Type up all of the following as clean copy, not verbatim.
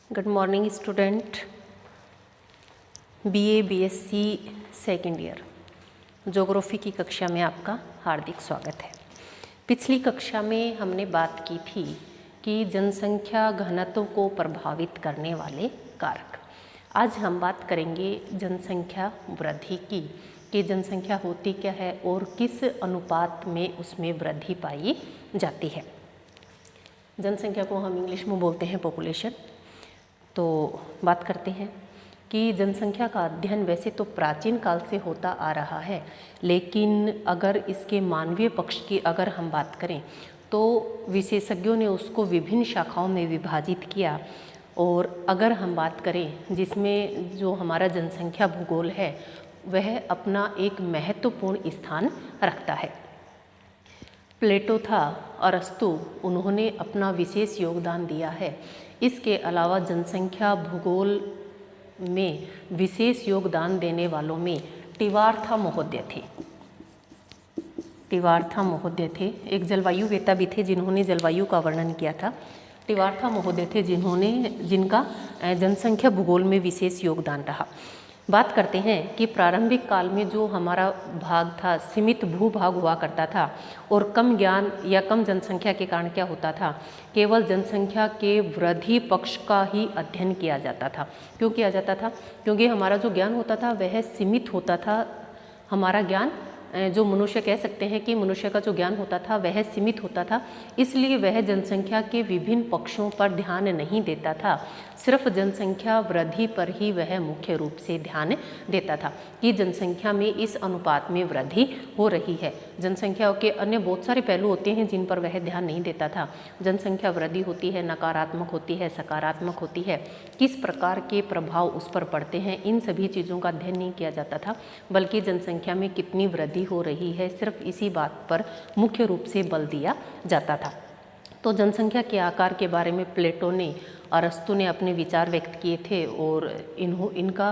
Good morning student. BA BSc second year geography की कक्षा में आपका हार्दिक स्वागत है। पिछली कक्षा में हमने बात की थी कि जनसंख्या घनत्व को प्रभावित करने वाले कारक। आज हम बात करेंगे जनसंख्या वृद्धि की, कि जनसंख्या होती क्या है और किस अनुपात में उसमें वृद्धि पाई जाती है। जनसंख्या को हम इंग्लिश में बोलते हैं पॉपुलेशन। तो बात करते हैं कि जनसंख्या का अध्ययन वैसे तो प्राचीन काल से होता आ रहा है, लेकिन अगर इसके मानवीय पक्ष की अगर हम बात करें तो विशेषज्ञों ने उसको विभिन्न शाखाओं में विभाजित किया। और अगर हम बात करें जिसमें जो हमारा जनसंख्या भूगोल है वह अपना एक महत्वपूर्ण स्थान रखता है। प्लेटो था, अरस्तु, उन्होंने अपना विशेष योगदान दिया है। इसके अलावा जनसंख्या भूगोल में विशेष योगदान देने वालों में टिवार्था महोदय थे। टिवार्था महोदय थे, एक जलवायुवेता भी थे जिन्होंने जलवायु का वर्णन किया था। टिवार्था महोदय थे जिनका जनसंख्या भूगोल में विशेष योगदान रहा। बात करते हैं कि प्रारंभिक काल में जो हमारा भाग था सीमित भूभाग हुआ करता था और कम ज्ञान या कम जनसंख्या के कारण क्या होता था, केवल जनसंख्या के वृद्धि पक्ष का ही अध्ययन किया जाता था। क्यों किया जाता था? क्योंकि हमारा जो ज्ञान होता था वह सीमित होता था। हमारा ज्ञान जो मनुष्य कह सकते हैं कि मनुष्य का जो ज्ञान होता था वह सीमित होता था, इसलिए वह जनसंख्या के विभिन्न पक्षों पर ध्यान नहीं देता था। सिर्फ जनसंख्या वृद्धि पर ही वह मुख्य रूप से ध्यान देता था कि जनसंख्या में इस अनुपात में वृद्धि हो रही है। जनसंख्या के अन्य बहुत सारे पहलू होते हैं जिन पर वह ध्यान नहीं देता था। जनसंख्या वृद्धि होती है, नकारात्मक होती है, सकारात्मक होती है, किस प्रकार के प्रभाव उस पर पड़ते हैं, इन सभी चीज़ों का अध्ययन नहीं किया जाता था, बल्कि जनसंख्या में कितनी वृद्धि हो रही है सिर्फ इसी बात पर मुख्य रूप से बल दिया जाता था। तो जनसंख्या के आकार के बारे में प्लेटो ने, अरस्तु ने अपने विचार व्यक्त किए थे और इनका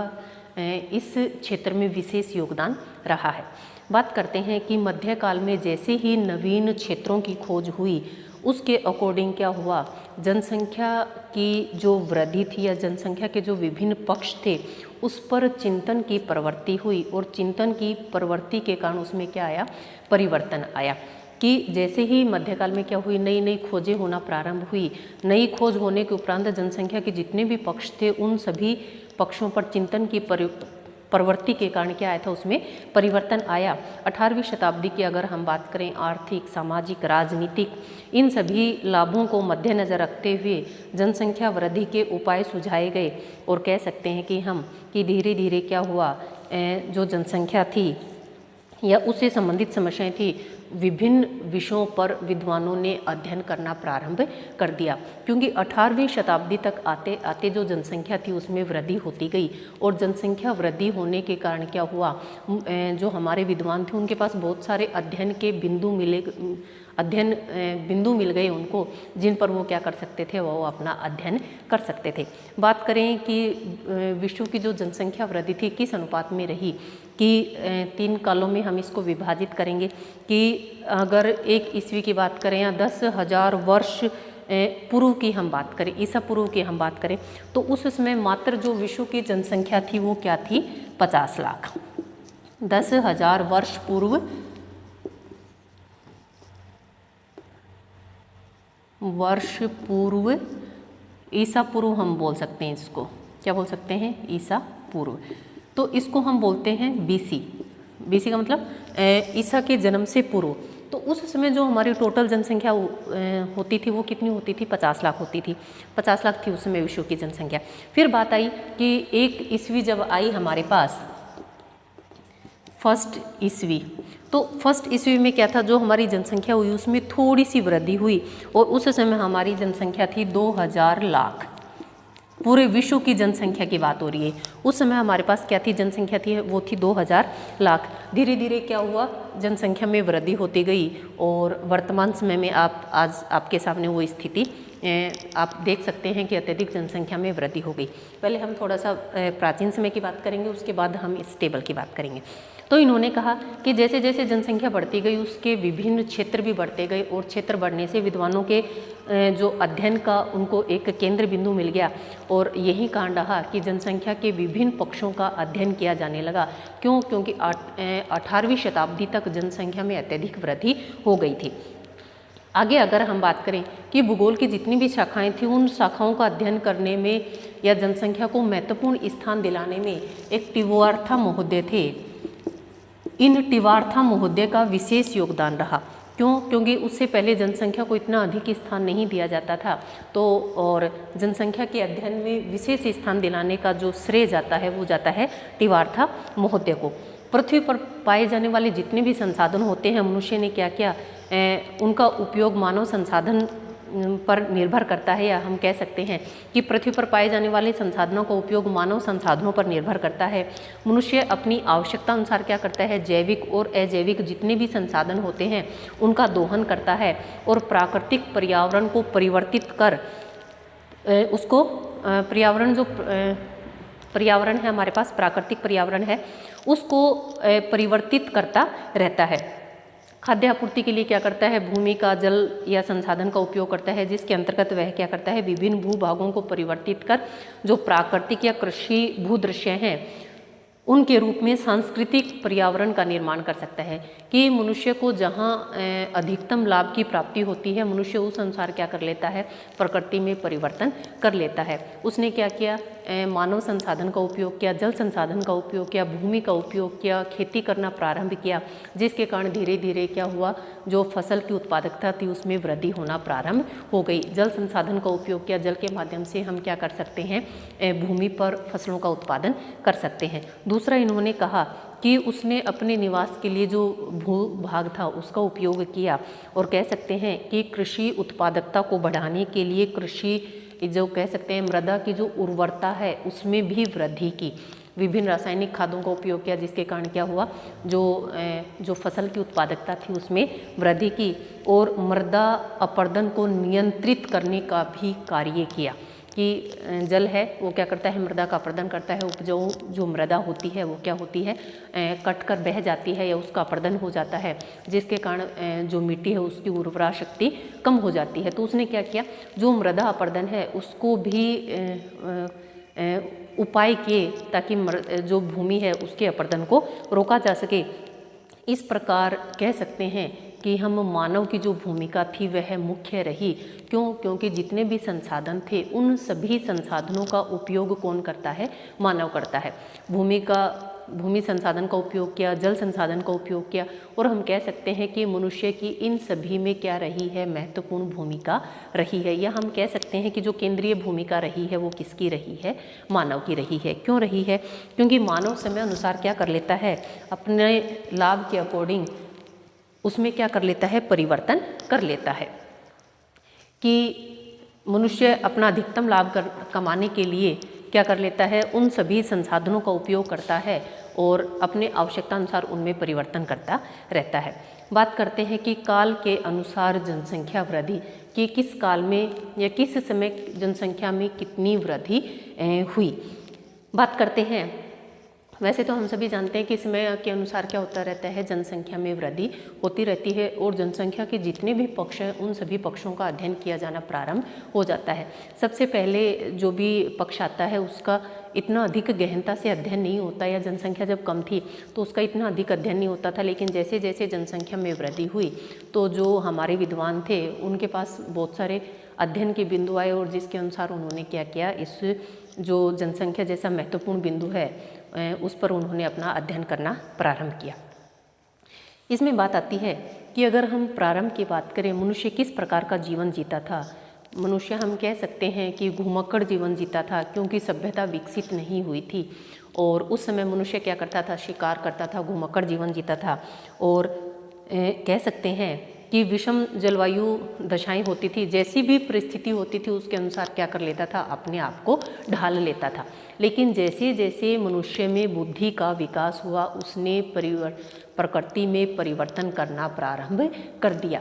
इस क्षेत्र में विशेष योगदान रहा है। बात करते हैं कि मध्यकाल में जैसे ही नवीन क्षेत्रों की खोज हुई उसके अकॉर्डिंग क्या हुआ, जनसंख्या की जो वृद्धि थी या जनसंख्या के जो विभिन्न पक्ष थे उस पर चिंतन की प्रवृत्ति हुई और चिंतन की प्रवृत्ति के कारण उसमें क्या आया, परिवर्तन आया। कि जैसे ही मध्यकाल में क्या हुई, नई नई खोजें होना प्रारंभ हुई। नई खोज होने के उपरांत जनसंख्या के जितने भी पक्ष थे उन सभी पक्षों पर चिंतन की प्रवृत्ति के कारण क्या आया था, उसमें परिवर्तन आया। 18वीं शताब्दी की अगर हम बात करें, आर्थिक, सामाजिक, राजनीतिक इन सभी लाभों को मद्देनज़र रखते हुए जनसंख्या वृद्धि के उपाय सुझाए गए। और कह सकते हैं कि धीरे धीरे क्या हुआ, जो जनसंख्या थी या उससे संबंधित समस्याएं थी, विभिन्न विषयों पर विद्वानों ने अध्ययन करना प्रारंभ कर दिया। क्योंकि 18वीं शताब्दी तक आते आते जो जनसंख्या थी उसमें वृद्धि होती गई और जनसंख्या वृद्धि होने के कारण क्या हुआ, जो हमारे विद्वान थे उनके पास बहुत सारे अध्ययन के बिंदु मिल गए उनको, जिन पर वो क्या कर सकते थे, वो अपना अध्ययन कर सकते थे। बात करें कि विश्व की जो जनसंख्या वृद्धि थी किस अनुपात में रही, कि 3 कालों में हम इसको विभाजित करेंगे। कि अगर 1 ईस्वी की बात करें या 10,000 वर्ष पूर्व की हम बात करें, ईसा पूर्व की हम बात करें, तो उस समय मात्र जो विश्व की जनसंख्या थी वो क्या थी, 50 लाख। 10,000 वर्ष पूर्व ईसा पूर्व हम बोल सकते हैं, इसको क्या बोल सकते हैं, ईसा पूर्व। तो इसको हम बोलते हैं बीसी। बीसी का मतलब ईसा के जन्म से पूर्व। तो उस समय जो हमारी टोटल जनसंख्या होती थी वो कितनी होती थी, 50 लाख होती थी। 50 लाख थी उस समय विश्व की जनसंख्या। फिर बात आई कि 1 ईस्वी जब आई हमारे पास, फर्स्ट ईस्वी, तो फर्स्ट ईस्वी में क्या था, जो हमारी जनसंख्या हुई उसमें थोड़ी सी वृद्धि हुई और उस समय हमारी जनसंख्या थी 2000 लाख। पूरे विश्व की जनसंख्या की बात हो रही है। उस समय हमारे पास क्या थी, जनसंख्या थी, वो थी 2000 लाख। धीरे धीरे क्या हुआ, जनसंख्या में वृद्धि होती गई और वर्तमान समय में आज आपके सामने वो स्थिति आप देख सकते हैं कि अत्यधिक जनसंख्या में वृद्धि हो गई। पहले हम थोड़ा सा प्राचीन समय की बात करेंगे, उसके बाद हम इस टेबल की बात करेंगे। तो इन्होंने कहा कि जैसे जैसे जनसंख्या बढ़ती गई उसके विभिन्न क्षेत्र भी बढ़ते गए और क्षेत्र बढ़ने से विद्वानों के जो अध्ययन का उनको एक केंद्र बिंदु मिल गया और यही कारण रहा कि जनसंख्या के विभिन्न पक्षों का अध्ययन किया जाने लगा। क्यों? क्योंकि 18वीं शताब्दी तक जनसंख्या में अत्यधिक वृद्धि हो गई थी। आगे अगर हम बात करें कि भूगोल की जितनी भी शाखाएं थी उन शाखाओं का अध्ययन करने में या जनसंख्या को महत्वपूर्ण स्थान दिलाने में एक टिवार्था महोदय थे। इन टिवार्था महोदय का विशेष योगदान रहा। क्यों? क्योंकि उससे पहले जनसंख्या को इतना अधिक स्थान नहीं दिया जाता था, तो और जनसंख्या के अध्ययन में विशेष स्थान दिलाने का जो श्रेय जाता है वो जाता है टिवार्था महोदय को। पृथ्वी पर पाए जाने वाले जितने भी संसाधन होते हैं मनुष्य ने क्या किया, उनका उपयोग मानव संसाधन पर निर्भर करता है, या हम कह सकते हैं कि पृथ्वी पर पाए जाने वाले संसाधनों का उपयोग मानव संसाधनों पर निर्भर करता है। मनुष्य अपनी आवश्यकता अनुसार क्या करता है, जैविक और अजैविक जितने भी संसाधन होते हैं उनका दोहन करता है और प्राकृतिक पर्यावरण को परिवर्तित कर उसको पर्यावरण जो पर्यावरण है हमारे पास, प्राकृतिक पर्यावरण है, उसको परिवर्तित करता रहता है। खाद्य आपूर्ति के लिए क्या करता है, भूमि का जल या संसाधन का उपयोग करता है, जिसके अंतर्गत वह क्या करता है, विभिन्न भूभागों को परिवर्तित कर जो प्राकृतिक या कृषि भूदृश्य हैं उनके रूप में सांस्कृतिक पर्यावरण का निर्माण कर सकता है। कि मनुष्य को जहाँ अधिकतम लाभ की प्राप्ति होती है मनुष्य उस अनुसार क्या कर लेता है, प्रकृति में परिवर्तन कर लेता है। उसने क्या किया, मानव संसाधन का उपयोग किया, जल संसाधन का उपयोग किया, भूमि का उपयोग किया, खेती करना प्रारंभ किया, जिसके कारण धीरे धीरे क्या हुआ, जो फसल की उत्पादकता थी उसमें वृद्धि होना प्रारंभ हो गई। जल संसाधन का उपयोग किया, जल के माध्यम से हम क्या कर सकते हैं, भूमि पर फसलों का उत्पादन कर सकते हैं। दूसरा इन्होंने कहा कि उसने अपने निवास के लिए जो भूभाग था उसका उपयोग किया और कह सकते हैं कि कृषि उत्पादकता को बढ़ाने के लिए कृषि जो कह सकते हैं मृदा की जो उर्वरता है उसमें भी वृद्धि की। विभिन्न रासायनिक खादों का उपयोग किया, जिसके कारण क्या हुआ, जो फसल की उत्पादकता थी उसमें वृद्धि की और मृदा अपरदन को नियंत्रित करने का भी कार्य किया। कि जल है वो क्या करता है, मृदा का अपरदन करता है। उपजाऊ जो मृदा होती है वो क्या होती है, कट कर बह जाती है या उसका अपरदन हो जाता है, जिसके कारण जो मिट्टी है उसकी उर्वरा शक्ति कम हो जाती है। तो उसने क्या किया, जो मृदा अपरदन है उसको भी उपाय किए ताकि जो भूमि है उसके अपरदन को रोका जा सके। इस प्रकार कह सकते हैं कि हम मानव की जो भूमिका थी वह मुख्य रही। क्यों? क्योंकि जितने भी संसाधन थे उन सभी संसाधनों का उपयोग कौन करता है, मानव करता है। भूमि संसाधन का उपयोग किया, जल संसाधन का उपयोग किया और हम कह सकते हैं कि मनुष्य की इन सभी में क्या रही है, महत्वपूर्ण भूमिका रही है। या हम कह सकते हैं कि जो केंद्रीय भूमिका रही है वो किसकी रही है, मानव की रही है। क्यों रही है? क्योंकि मानव समय अनुसार क्या कर लेता है, अपने लाभ के अकॉर्डिंग उसमें क्या कर लेता है, परिवर्तन कर लेता है। कि मनुष्य अपना अधिकतम लाभ कमाने के लिए क्या कर लेता है, उन सभी संसाधनों का उपयोग करता है और अपने आवश्यकता अनुसार उनमें परिवर्तन करता रहता है। बात करते हैं कि काल के अनुसार जनसंख्या वृद्धि, कि किस काल में या किस समय जनसंख्या में कितनी वृद्धि हुई। बात करते हैं, वैसे तो हम सभी जानते हैं कि समय के अनुसार क्या होता रहता है, जनसंख्या में वृद्धि होती रहती है और जनसंख्या के जितने भी पक्ष हैं उन सभी पक्षों का अध्ययन किया जाना प्रारंभ हो जाता है। सबसे पहले जो भी पक्ष आता है उसका इतना अधिक गहनता से अध्ययन नहीं होता, या जनसंख्या जब कम थी तो उसका इतना अधिक अध्ययन नहीं होता था। लेकिन जैसे जैसे जनसंख्या में वृद्धि हुई तो जो हमारे विद्वान थे उनके पास बहुत सारे अध्ययन के बिंदु आए और जिसके अनुसार उन्होंने क्या किया, इस जो जनसंख्या जैसा महत्वपूर्ण बिंदु है उस पर उन्होंने अपना अध्ययन करना प्रारंभ किया। इसमें बात आती है कि अगर हम प्रारंभ की बात करें, मनुष्य किस प्रकार का जीवन जीता था। मनुष्य हम कह सकते हैं कि घुमक्कड़ जीवन जीता था, क्योंकि सभ्यता विकसित नहीं हुई थी और उस समय मनुष्य क्या करता था, शिकार करता था, घुमक्कड़ जीवन जीता था। और कह सकते हैं कि विषम जलवायु दशाएं होती थी, जैसी भी परिस्थिति होती थी उसके अनुसार क्या कर लेता था, अपने आप को ढाल लेता था। लेकिन जैसे जैसे मनुष्य में बुद्धि का विकास हुआ उसने प्रकृति में परिवर्तन करना प्रारंभ कर दिया।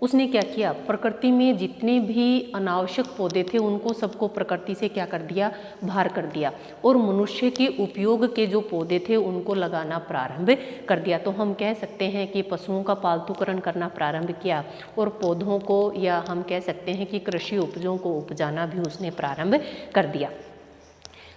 उसने क्या किया, प्रकृति में जितने भी अनावश्यक पौधे थे उनको सबको प्रकृति से क्या कर दिया, बाहर कर दिया, और मनुष्य के उपयोग के जो पौधे थे उनको लगाना प्रारंभ कर दिया। तो हम कह सकते हैं कि पशुओं का पालतूकरण करना प्रारंभ किया और पौधों को, या हम कह सकते हैं कि कृषि उपजों को उपजाना भी उसने प्रारंभ कर दिया।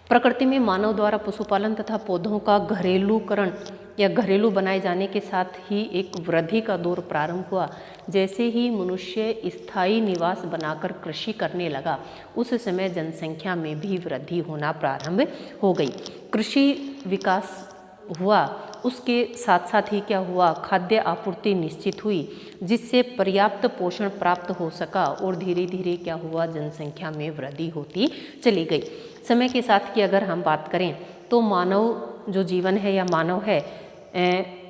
प्रकृति में मानव द्वारा पशुपालन तथा पौधों का घरेलूकरण या घरेलू बनाए जाने के साथ ही एक वृद्धि का दौर प्रारंभ हुआ। जैसे ही मनुष्य स्थायी निवास बनाकर कृषि करने लगा, उस समय जनसंख्या में भी वृद्धि होना प्रारंभ हो गई। कृषि विकास हुआ, उसके साथ साथ ही क्या हुआ, खाद्य आपूर्ति निश्चित हुई, जिससे पर्याप्त पोषण प्राप्त हो सका और धीरे धीरे क्या हुआ, जनसंख्या में वृद्धि होती चली गई। समय के साथ की अगर हम बात करें तो मानव जो जीवन है या मानव है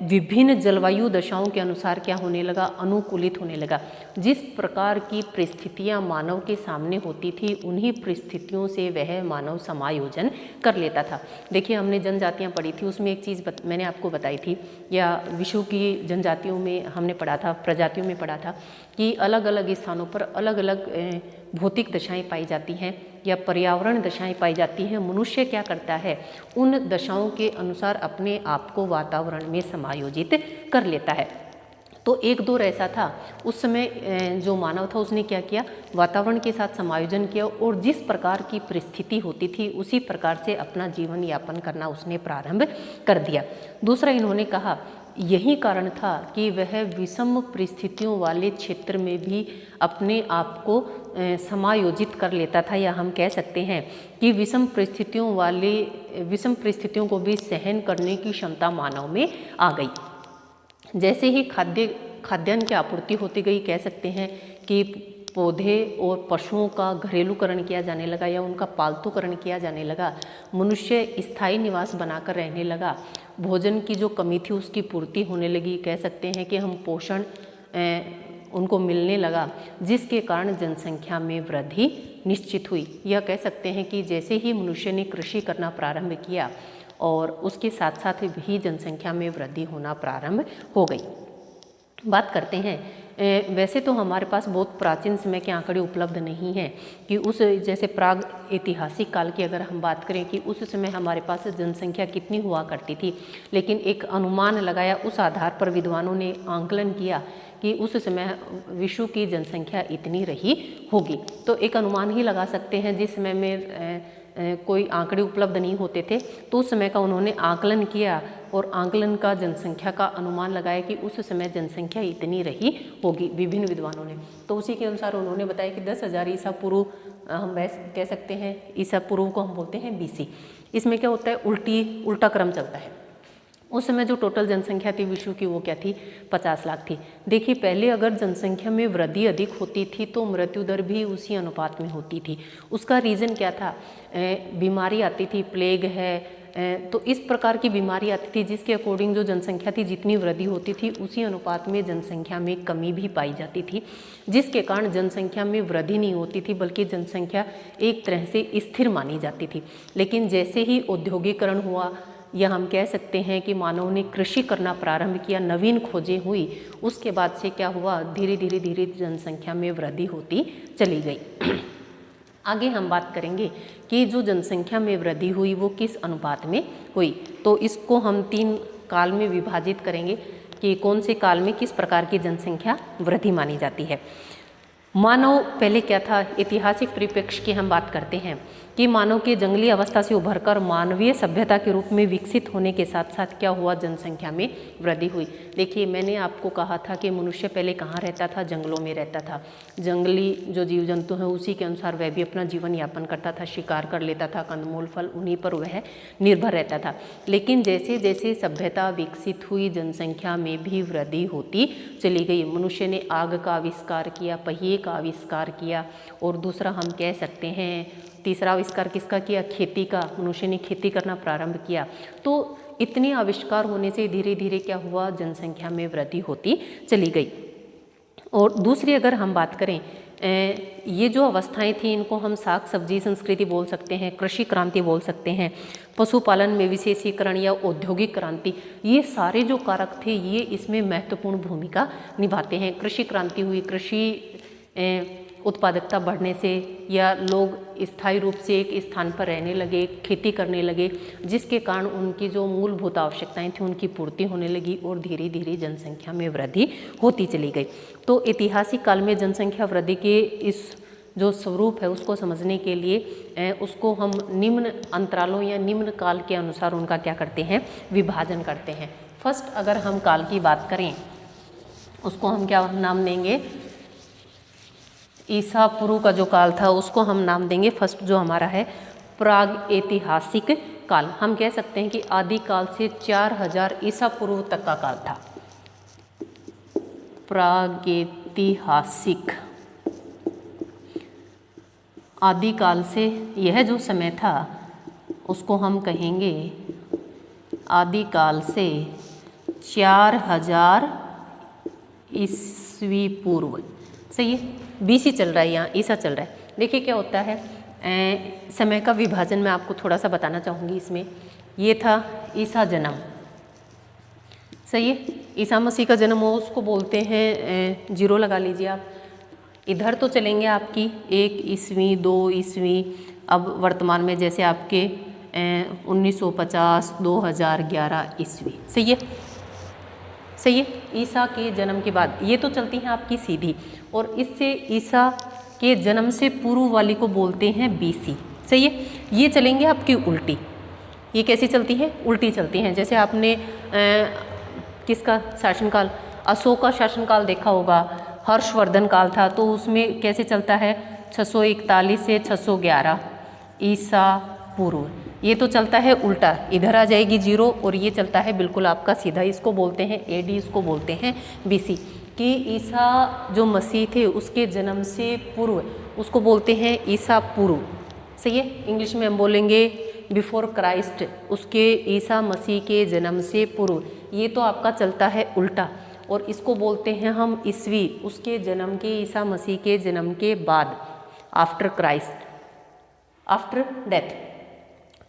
विभिन्न जलवायु दशाओं के अनुसार क्या होने लगा, अनुकूलित होने लगा। जिस प्रकार की परिस्थितियां मानव के सामने होती थी उन्हीं परिस्थितियों से वह मानव समायोजन कर लेता था। देखिए, हमने जनजातियां पढ़ी थी, उसमें एक चीज़ मैंने आपको बताई थी, या विश्व की जनजातियों में हमने पढ़ा था, प्रजातियों में पढ़ा था कि अलग अलग स्थानों पर अलग अलग भौतिक दशाएं पाई जाती हैं या पर्यावरण दशाएं पाई जाती हैं। मनुष्य क्या करता है, उन दशाओं के अनुसार अपने आप को वातावरण में समायोजित कर लेता है। तो एक दौर ऐसा था, उस समय जो मानव था उसने क्या किया, वातावरण के साथ समायोजन किया और जिस प्रकार की परिस्थिति होती थी उसी प्रकार से अपना जीवन यापन करना उसने प्रारंभ कर दिया। दूसरा, इन्होंने कहा यही कारण था कि वह विषम परिस्थितियों वाले क्षेत्र में भी अपने आप को समायोजित कर लेता था, या हम कह सकते हैं कि विषम परिस्थितियों को भी सहन करने की क्षमता मानव में आ गई। जैसे ही खाद्यान्न की आपूर्ति होती गई, कह सकते हैं कि पौधे और पशुओं का घरेलूकरण किया जाने लगा या उनका पालतूकरण किया जाने लगा, मनुष्य स्थायी निवास बनाकर रहने लगा, भोजन की जो कमी थी उसकी पूर्ति होने लगी, कह सकते हैं कि हम पोषण उनको मिलने लगा, जिसके कारण जनसंख्या में वृद्धि निश्चित हुई। यह कह सकते हैं कि जैसे ही मनुष्य ने कृषि करना प्रारंभ किया और उसके साथ साथ भी जनसंख्या में वृद्धि होना प्रारंभ हो गई। बात करते हैं, वैसे तो हमारे पास बहुत प्राचीन समय के आंकड़े उपलब्ध नहीं हैं कि उस जैसे प्राग ऐतिहासिक काल की अगर हम बात करें कि उस समय हमारे पास जनसंख्या कितनी हुआ करती थी, लेकिन एक अनुमान लगाया, उस आधार पर विद्वानों ने आंकलन किया कि उस समय विश्व की जनसंख्या इतनी रही होगी। तो एक अनुमान ही लगा सकते हैं, जिस समय में कोई आंकड़े उपलब्ध नहीं होते थे तो उस समय का उन्होंने आकलन किया और आकलन का जनसंख्या का अनुमान लगाया कि उस समय जनसंख्या इतनी रही होगी विभिन्न विद्वानों ने। तो उसी के अनुसार उन्होंने बताया कि 10,000 ईसा पूर्व, हम वैसे कह सकते हैं ईसा पूर्व को हम बोलते हैं BC। इसमें क्या होता है, उल्टा क्रम चलता है। उस समय जो टोटल जनसंख्या थी विश्व की वो क्या थी, 50 लाख थी। देखिए, पहले अगर जनसंख्या में वृद्धि अधिक होती थी तो मृत्यु दर भी उसी अनुपात में होती थी। उसका रीज़न क्या था, बीमारी आती थी, प्लेग है, तो इस प्रकार की बीमारी आती थी जिसके अकॉर्डिंग जो जनसंख्या थी जितनी वृद्धि होती थी उसी अनुपात में जनसंख्या में कमी भी पाई जाती थी, जिसके कारण जनसंख्या में वृद्धि नहीं होती थी बल्कि जनसंख्या एक तरह से स्थिर मानी जाती थी। लेकिन जैसे ही औद्योगिकरण हुआ या हम कह सकते हैं कि मानव ने कृषि करना प्रारंभ किया, नवीन खोजें हुई, उसके बाद से क्या हुआ, धीरे धीरे जनसंख्या में वृद्धि होती चली गई। आगे हम बात करेंगे कि जो जनसंख्या में वृद्धि हुई वो किस अनुपात में हुई। तो इसको हम 3 काल में विभाजित करेंगे कि कौन से काल में किस प्रकार की जनसंख्या वृद्धि मानी जाती है। मानव पहले क्या था, ऐतिहासिक परिप्रेक्ष्य की हम बात करते हैं कि मानव के जंगली अवस्था से उभरकर मानवीय सभ्यता के रूप में विकसित होने के साथ साथ क्या हुआ, जनसंख्या में वृद्धि हुई। देखिए, मैंने आपको कहा था कि मनुष्य पहले कहाँ रहता था, जंगलों में रहता था। जंगली जो जीव जंतु हैं उसी के अनुसार वह भी अपना जीवन यापन करता था, शिकार कर लेता था, कंदमूल फल उन्हीं पर वह निर्भर रहता था। लेकिन जैसे जैसे सभ्यता विकसित हुई जनसंख्या में भी वृद्धि होती चली गई। मनुष्य ने आग का आविष्कार किया, पहिए का आविष्कार किया, और दूसरा हम कह सकते हैं तीसरा आविष्कार किसका किया, खेती का। मनुष्य ने खेती करना प्रारंभ किया। तो इतने आविष्कार होने से धीरे धीरे क्या हुआ, जनसंख्या में वृद्धि होती चली गई। और दूसरी अगर हम बात करें ये जो अवस्थाएं थी इनको हम साग सब्जी संस्कृति बोल सकते हैं, कृषि क्रांति बोल सकते हैं, पशुपालन में विशेषीकरण या औद्योगिक क्रांति, ये सारे जो कारक थे ये इसमें महत्वपूर्ण भूमिका निभाते हैं। कृषि क्रांति हुई, कृषि उत्पादकता बढ़ने से या लोग स्थायी रूप से एक स्थान पर रहने लगे, खेती करने लगे, जिसके कारण उनकी जो मूलभूत आवश्यकताएं थी उनकी पूर्ति होने लगी और धीरे धीरे जनसंख्या में वृद्धि होती चली गई। तो ऐतिहासिक काल में जनसंख्या वृद्धि के इस जो स्वरूप है उसको समझने के लिए उसको हम निम्न अंतरालों या निम्न काल के अनुसार उनका क्या करते हैं, विभाजन करते हैं। फर्स्ट अगर हम काल की बात करें उसको हम क्या नाम देंगे, ईसा पूर्व का जो काल था उसको हम नाम देंगे फर्स्ट जो हमारा है प्राग ऐतिहासिक काल। हम कह सकते हैं कि आदि काल से 4000 ईसा पूर्व तक का काल था। प्रागैतिहासिक आदि काल से यह जो समय था उसको हम कहेंगे आदि काल से 4000 ईस्वी पूर्व। सही है, बीसी चल रहा है, यहाँ ईसा चल रहा है। देखिए क्या होता है, समय का विभाजन मैं आपको थोड़ा सा बताना चाहूँगी इसमें। ये था ईसा जन्म, सही है, ईसा मसीह का जन्म हो उसको बोलते हैं, जीरो लगा लीजिए आप। इधर तो चलेंगे आपकी 1 ईस्वी 2 ईस्वी, अब वर्तमान में जैसे आपके 1950 2011 ईस्वी। सही है, सही है, ईसा के जन्म के बाद ये तो चलती हैं आपकी सीधी, और इससे ईसा के जन्म से पूर्व वाली को बोलते हैं बीसी। सही है, ये चलेंगे आपकी उल्टी। ये कैसी चलती है, उल्टी चलती हैं। जैसे आपने किसका शासनकाल, अशोक का शासनकाल देखा होगा, हर्षवर्धन काल था, तो उसमें कैसे चलता है 641 से 611 ईसा पूर्व। ये तो चलता है उल्टा, इधर आ जाएगी जीरो और ये चलता है बिल्कुल आपका सीधा। इसको बोलते हैं एडी, इसको बोलते हैं बीसी। कि ईसा जो मसीह थे उसके जन्म से पूर्व उसको बोलते हैं ईसा पूर्व। सही है, इंग्लिश में हम बोलेंगे बिफोर क्राइस्ट, उसके ईसा मसीह के जन्म से पूर्व। ये तो आपका चलता है उल्टा, और इसको बोलते हैं हम ईस्वी, उसके जन्म के, ईसा मसीह के जन्म के बाद, आफ्टर क्राइस्ट, आफ्टर डेथ।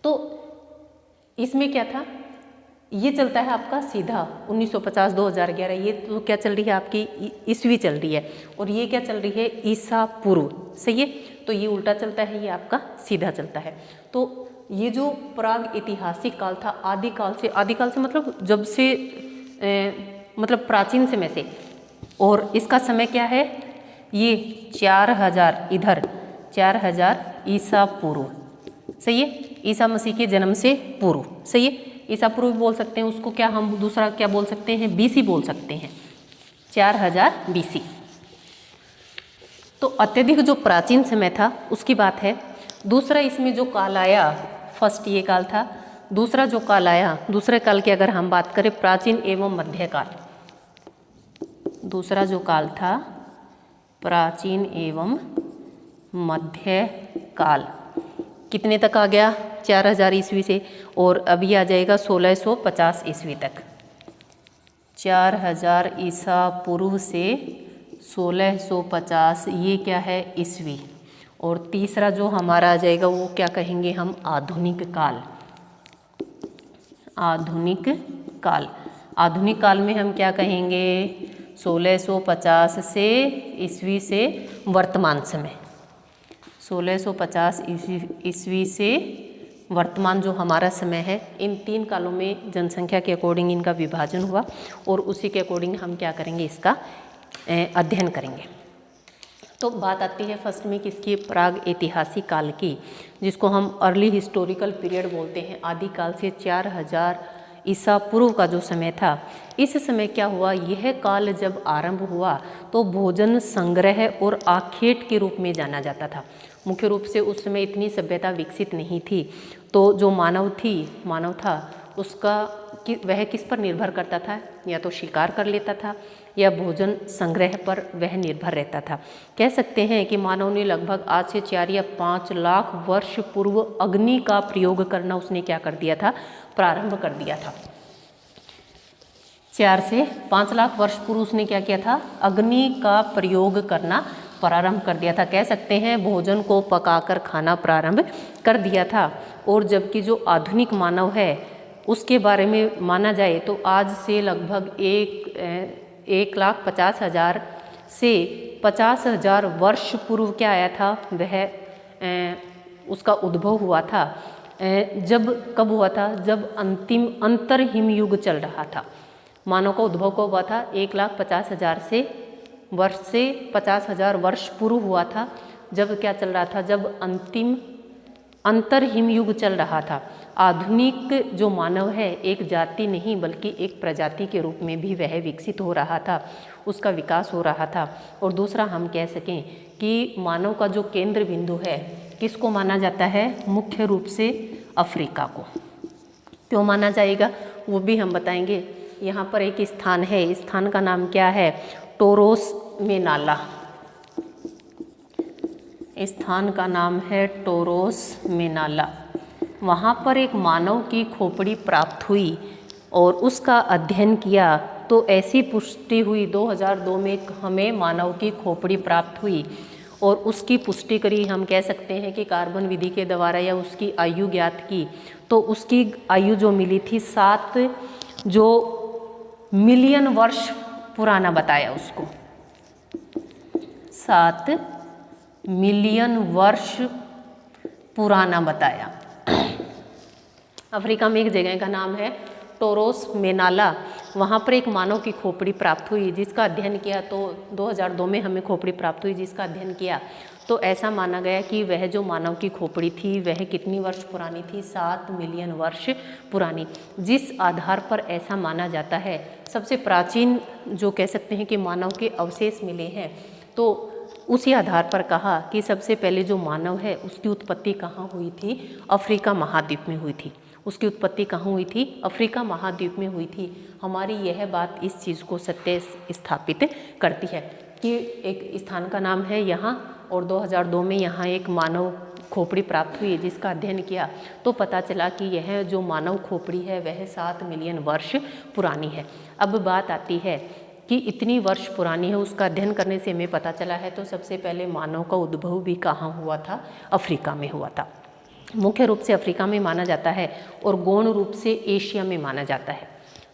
तो इसमें क्या था, ये चलता है आपका सीधा 1950 2011, ये तो क्या चल रही है आपकी ईस्वी चल रही है, और ये क्या चल रही है ईसा पूर्व। सही है, तो ये उल्टा चलता है, ये आपका सीधा चलता है। तो ये जो प्राग ऐतिहासिक काल था, आदिकाल से मतलब जब से मतलब प्राचीन समय से, और इसका समय क्या है, ये 4000 इधर 4000 ईसा पूर्व। सही है, ईसा मसीह के जन्म से पूर्व। सही है, ईसा पूर्व बोल सकते हैं उसको, क्या हम दूसरा क्या बोल सकते हैं, बीसी बोल सकते हैं, 4000 बीसी। तो अत्यधिक जो प्राचीन समय था उसकी बात है। दूसरा इसमें जो काल आया, फर्स्ट ये काल था, दूसरा जो काल आया, दूसरे काल की अगर हम बात करें प्राचीन एवं मध्यकाल, दूसरा जो काल था प्राचीन एवं मध्यकाल, कितने तक आ गया 4000 ईस्वी से, और अभी आ जाएगा 1650 ईस्वी तक। 4000 ईसा पूर्व से 1650, ये क्या है ईस्वी। और तीसरा जो हमारा आ जाएगा वो क्या कहेंगे हम, आधुनिक काल। आधुनिक काल, आधुनिक काल में हम क्या कहेंगे, 1650 से ईस्वी से वर्तमान समय, 1650 ईस्वी से वर्तमान जो हमारा समय है, इन 3 कालों में जनसंख्या के अकॉर्डिंग इनका विभाजन हुआ, और उसी के अकॉर्डिंग हम क्या करेंगे, इसका अध्ययन करेंगे। तो बात आती है फर्स्ट में किसकी, प्राग ऐतिहासिक काल की, जिसको हम अर्ली हिस्टोरिकल पीरियड बोलते हैं। आदिकाल से 4000 ईसा पूर्व का जो समय था, इस समय क्या हुआ, यह काल जब आरंभ हुआ तो भोजन संग्रह और आखेट के रूप में जाना जाता था। मुख्य रूप से उस समय इतनी सभ्यता विकसित नहीं थी, तो जो मानव था उसका वह किस पर निर्भर करता था, या तो शिकार कर लेता था या भोजन संग्रह पर वह निर्भर रहता था। कह सकते हैं कि मानव ने लगभग आज से 4 या 5 लाख वर्ष पूर्व अग्नि का प्रयोग करना उसने क्या कर दिया था, प्रारंभ कर दिया था। 4 से 5 लाख वर्ष पूर्व उसने क्या किया था, अग्नि का प्रयोग करना प्रारंभ कर दिया था। कह सकते हैं भोजन को पकाकर खाना प्रारंभ कर दिया था। और जबकि जो आधुनिक मानव है उसके बारे में माना जाए तो आज से लगभग 1,50,000 से 50,000 वर्ष पूर्व क्या आया था, वह उसका उद्भव हुआ था। जब कब हुआ था, जब अंतिम अंतरहिम युग चल रहा था। मानव का उद्भव कब हुआ था, 1,50,000 से 50,000 वर्ष पूर्व हुआ था। जब क्या चल रहा था, जब अंतिम अंतरहिम युग चल रहा था। आधुनिक जो मानव है एक जाति नहीं बल्कि एक प्रजाति के रूप में भी वह विकसित हो रहा था, उसका विकास हो रहा था। और दूसरा हम कह सकें कि मानव का जो केंद्र बिंदु है किसको माना जाता है, मुख्य रूप से अफ्रीका को। क्यों माना जाएगा वो भी हम बताएंगे। यहाँ पर एक स्थान है, इस स्थान का नाम क्या है, टोरोस मेनाला। स्थान का नाम है टोरोस मेनाला। वहाँ पर एक मानव की खोपड़ी प्राप्त हुई और उसका अध्ययन किया तो ऐसी पुष्टि हुई 2002 में हमें मानव की खोपड़ी प्राप्त हुई और उसकी पुष्टि करी। हम कह सकते हैं कि कार्बन विधि के द्वारा या उसकी आयु ज्ञात की तो उसकी आयु जो मिली थी 7 जो मिलियन वर्ष पुराना बताया उसको, 7 मिलियन वर्ष पुराना बताया। अफ्रीका में एक जगह का नाम है टोरोस मेनाला। वहाँ पर एक मानव की खोपड़ी प्राप्त हुई जिसका अध्ययन किया तो 2002 में हमें खोपड़ी प्राप्त हुई जिसका अध्ययन किया तो ऐसा माना गया कि वह जो मानव की खोपड़ी थी वह कितनी वर्ष पुरानी थी, 7 मिलियन वर्ष पुरानी। जिस आधार पर ऐसा माना जाता है, सबसे प्राचीन जो कह सकते हैं कि मानव के अवशेष मिले हैं तो उसी आधार पर कहा कि सबसे पहले जो मानव है उसकी उत्पत्ति कहाँ हुई थी, अफ्रीका महाद्वीप में हुई थी। उसकी उत्पत्ति कहाँ हुई थी, अफ्रीका महाद्वीप में हुई थी। हमारी यह बात इस चीज़ को सत्य स्थापित करती है कि एक स्थान का नाम है यहाँ और 2002 में यहाँ एक मानव खोपड़ी प्राप्त हुई जिसका अध्ययन किया तो पता चला कि यह जो मानव खोपड़ी है वह 7 मिलियन वर्ष पुरानी है। अब बात आती है कि इतनी वर्ष पुरानी है, उसका अध्ययन करने से हमें पता चला है तो सबसे पहले मानव का उद्भव भी कहाँ हुआ था, अफ्रीका में हुआ था। मुख्य रूप से अफ्रीका में माना जाता है और गौण रूप से एशिया में माना जाता है।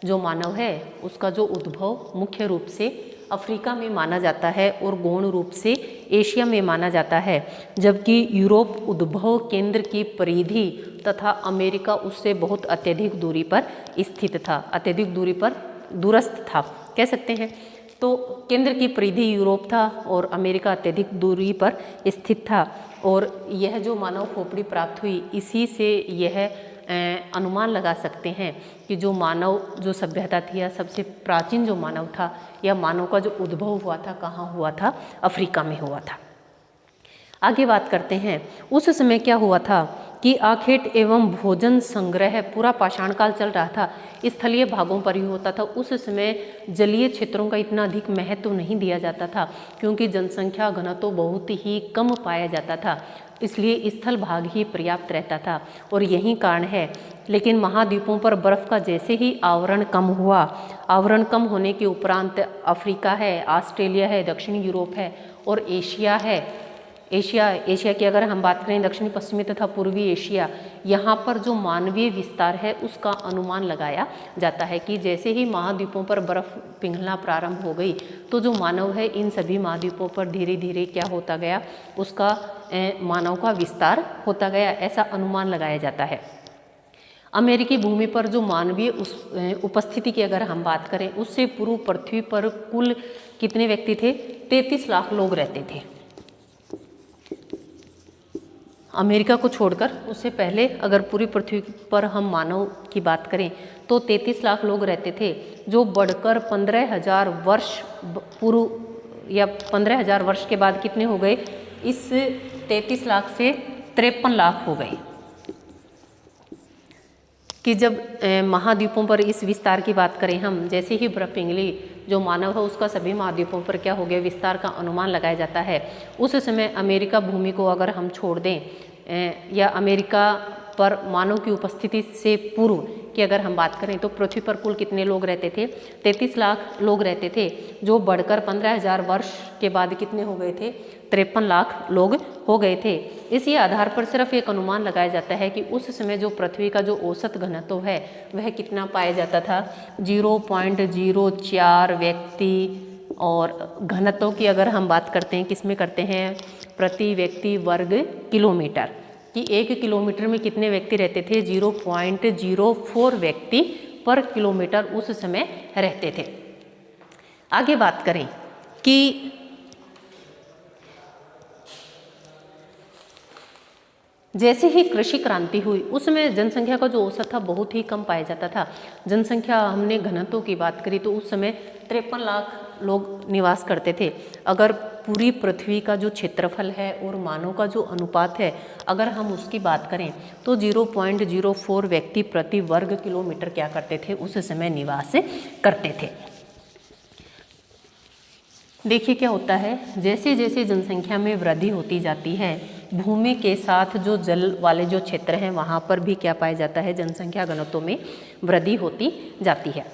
जो मानव है उसका जो उद्भव मुख्य रूप से अफ्रीका में माना जाता है और गौण रूप से एशिया में माना जाता है, जबकि यूरोप उद्भव केंद्र की परिधि तथा अमेरिका उससे बहुत अत्यधिक दूरी पर स्थित था, अत्यधिक दूरी पर दूरस्थ था कह सकते हैं। तो केंद्र की परिधि यूरोप था और अमेरिका अत्यधिक दूरी पर स्थित था। और यह जो मानव खोपड़ी प्राप्त हुई इसी से यह अनुमान लगा सकते हैं कि जो मानव जो सभ्यता थी या सबसे प्राचीन जो मानव था या मानव का जो उद्भव हुआ था कहाँ हुआ था, अफ्रीका में हुआ था। आगे बात करते हैं उस समय क्या हुआ था कि आखेट एवं भोजन संग्रह पूरा पाषाण काल चल रहा था, स्थलीय भागों पर ही होता था। उस समय जलीय क्षेत्रों का इतना अधिक महत्व नहीं दिया जाता था क्योंकि जनसंख्या घनत्व बहुत ही कम पाया जाता था, इसलिए स्थल भाग ही पर्याप्त रहता था और यही कारण है। लेकिन महाद्वीपों पर बर्फ़ का जैसे ही आवरण कम हुआ, आवरण कम होने के उपरांत अफ्रीका है, ऑस्ट्रेलिया है, दक्षिणी यूरोप है और एशिया है। एशिया की अगर हम बात करें दक्षिणी पश्चिमी तथा पूर्वी एशिया, यहाँ पर जो मानवीय विस्तार है उसका अनुमान लगाया जाता है कि जैसे ही महाद्वीपों पर बर्फ़ पिघलना प्रारंभ हो गई तो जो मानव है इन सभी महाद्वीपों पर धीरे धीरे क्या होता गया, उसका मानव का विस्तार होता गया, ऐसा अनुमान लगाया जाता है। अमेरिकी भूमि पर जो मानवीय उपस्थिति की अगर हम बात करें उससे पूर्व पृथ्वी पर कुल कितने व्यक्ति थे, 33 लाख लोग रहते थे। अमेरिका को छोड़कर उससे पहले अगर पूरी पृथ्वी पर हम मानव की बात करें तो 33 लाख लोग रहते थे, जो बढ़कर 15,000 वर्ष पूर्व या 15,000 वर्ष के बाद कितने हो गए, इस 33 लाख से 53 लाख हो गए। कि जब महाद्वीपों पर इस विस्तार की बात करें हम, जैसे ही बर्फ पिघली जो मानव है उसका सभी महाद्वीपों पर क्या हो गया, विस्तार का अनुमान लगाया जाता है। उस समय अमेरिका भूमि को अगर हम छोड़ दें या अमेरिका पर मानव की उपस्थिति से पूर्व की अगर हम बात करें तो पृथ्वी पर कुल कितने लोग रहते थे? 33 लाख लोग रहते थे, जो बढ़कर 15,000 वर्ष के बाद कितने हो गए थे? 53 लाख लोग हो गए थे। इसी आधार पर सिर्फ एक अनुमान लगाया जाता है कि उस समय जो पृथ्वी का जो औसत घनत्व है वह कितना पाया जाता था? 0.04 व्यक्ति। और घनत्व की अगर हम बात करते हैं किस में करते हैं? प्रति व्यक्ति वर्ग किलोमीटर, कि 1 किलोमीटर में कितने व्यक्ति रहते थे? 0.04 व्यक्ति पर किलोमीटर उस समय रहते थे। आगे बात करें कि जैसे ही कृषि क्रांति हुई उसमें जनसंख्या का जो औसत था बहुत ही कम पाया जाता था। जनसंख्या, हमने घनत्व की बात करी तो उस समय 53 लाख लोग निवास करते थे। अगर पूरी पृथ्वी का जो क्षेत्रफल है और मानव का जो अनुपात है अगर हम उसकी बात करें तो 0.04 व्यक्ति प्रति वर्ग किलोमीटर क्या करते थे? उस समय निवास करते थे। देखिए क्या होता है, जैसे जैसे जनसंख्या में वृद्धि होती जाती है भूमि के साथ जो जल वाले जो क्षेत्र हैं वहाँ पर भी क्या पाया जाता है? जनसंख्या घनत्व में वृद्धि होती जाती है।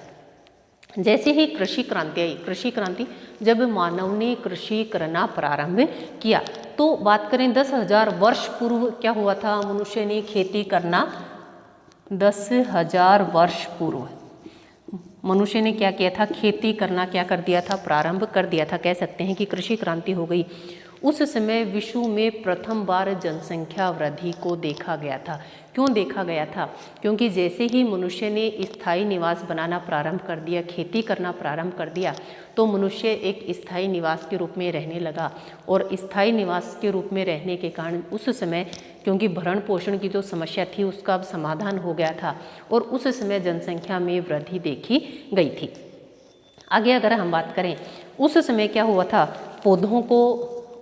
जैसे ही कृषि क्रांति आई, कृषि क्रांति जब मानव ने कृषि करना प्रारंभ किया तो बात करें 10,000 वर्ष पूर्व क्या हुआ था? मनुष्य ने खेती करना 10,000 वर्ष पूर्व मनुष्य ने क्या किया था? खेती करना क्या कर दिया था? प्रारंभ कर दिया था। कह सकते हैं कि कृषि क्रांति हो गई। उस समय विश्व में प्रथम बार जनसंख्या वृद्धि को देखा गया था। क्यों देखा गया था? क्योंकि जैसे ही मनुष्य ने स्थायी निवास बनाना प्रारंभ कर दिया, खेती करना प्रारंभ कर दिया, तो मनुष्य एक स्थायी निवास के रूप में रहने लगा। और स्थायी निवास के रूप में रहने के कारण उस समय क्योंकि भरण पोषण की जो समस्या थी उसका अब समाधान हो गया था और उस समय जनसंख्या में वृद्धि देखी गई थी। आगे अगर हम बात करें उस समय क्या हुआ था? पौधों को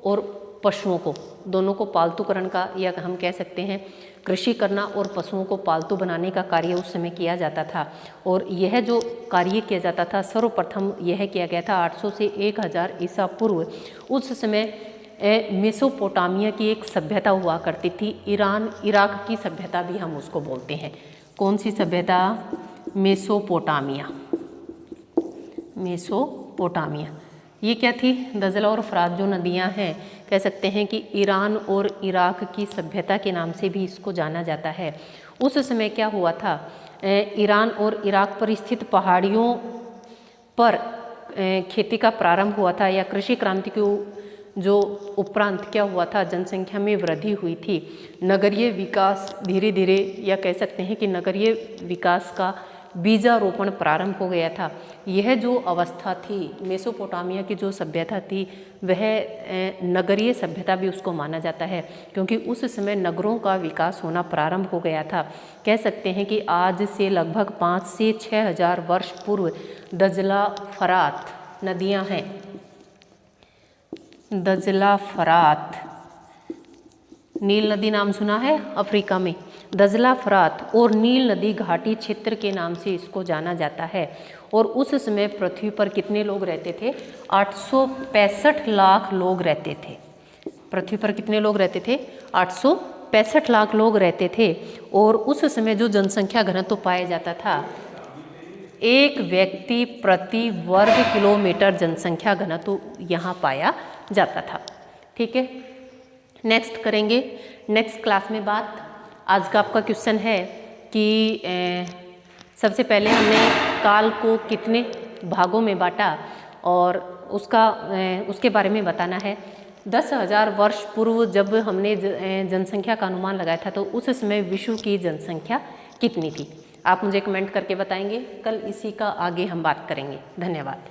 और पशुओं को दोनों को पालतूकरण का, या हम कह सकते हैं कृषि करना और पशुओं को पालतू बनाने का कार्य उस समय किया जाता था। और यह जो कार्य किया जाता था सर्वप्रथम यह किया गया था 800 से 1000 ईसा पूर्व। उस समय मेसोपोटामिया की एक सभ्यता हुआ करती थी, ईरान इराक की सभ्यता भी हम उसको बोलते हैं। कौन सी सभ्यता? मेसोपोटामिया। मेसोपोटामिया ये क्या थी? दजला और फरात जो नदियां हैं, कह सकते हैं कि ईरान और इराक की सभ्यता के नाम से भी इसको जाना जाता है। उस समय क्या हुआ था? ईरान और इराक पर स्थित पहाड़ियों पर खेती का प्रारंभ हुआ था, या कृषि क्रांति के जो उपरांत क्या हुआ था? जनसंख्या में वृद्धि हुई थी। नगरीय विकास धीरे धीरे, या कह सकते हैं कि नगरीय विकास का बीजारोपण प्रारंभ हो गया था। यह जो अवस्था थी मेसोपोटामिया की जो सभ्यता थी वह नगरीय सभ्यता भी उसको माना जाता है, क्योंकि उस समय नगरों का विकास होना प्रारंभ हो गया था। कह सकते हैं कि आज से लगभग 5 से 6,000 वर्ष पूर्व दजला फरात नदियां हैं। दजला फरात, नील नदी नाम सुना है अफ्रीका में? दजला फरात और नील नदी घाटी क्षेत्र के नाम से इसको जाना जाता है। और उस समय पृथ्वी पर कितने लोग रहते थे? 865 लाख लोग रहते थे। पृथ्वी पर कितने लोग रहते थे? 865 लाख लोग रहते थे। और उस समय जो जनसंख्या घनत्व पाया जाता था, एक व्यक्ति प्रति वर्ग किलोमीटर जनसंख्या घनत्व यहाँ पाया जाता था। ठीक है, नेक्स्ट करेंगे नेक्स्ट क्लास में बात। आज का आपका क्वेश्चन है कि सबसे पहले हमने काल को कितने भागों में बांटा और उसके बारे में बताना है। 10,000 वर्ष पूर्व जब हमने जनसंख्या का अनुमान लगाया था तो उस समय विश्व की जनसंख्या कितनी थी? आप मुझे कमेंट करके बताएंगे। कल इसी का आगे हम बात करेंगे। धन्यवाद।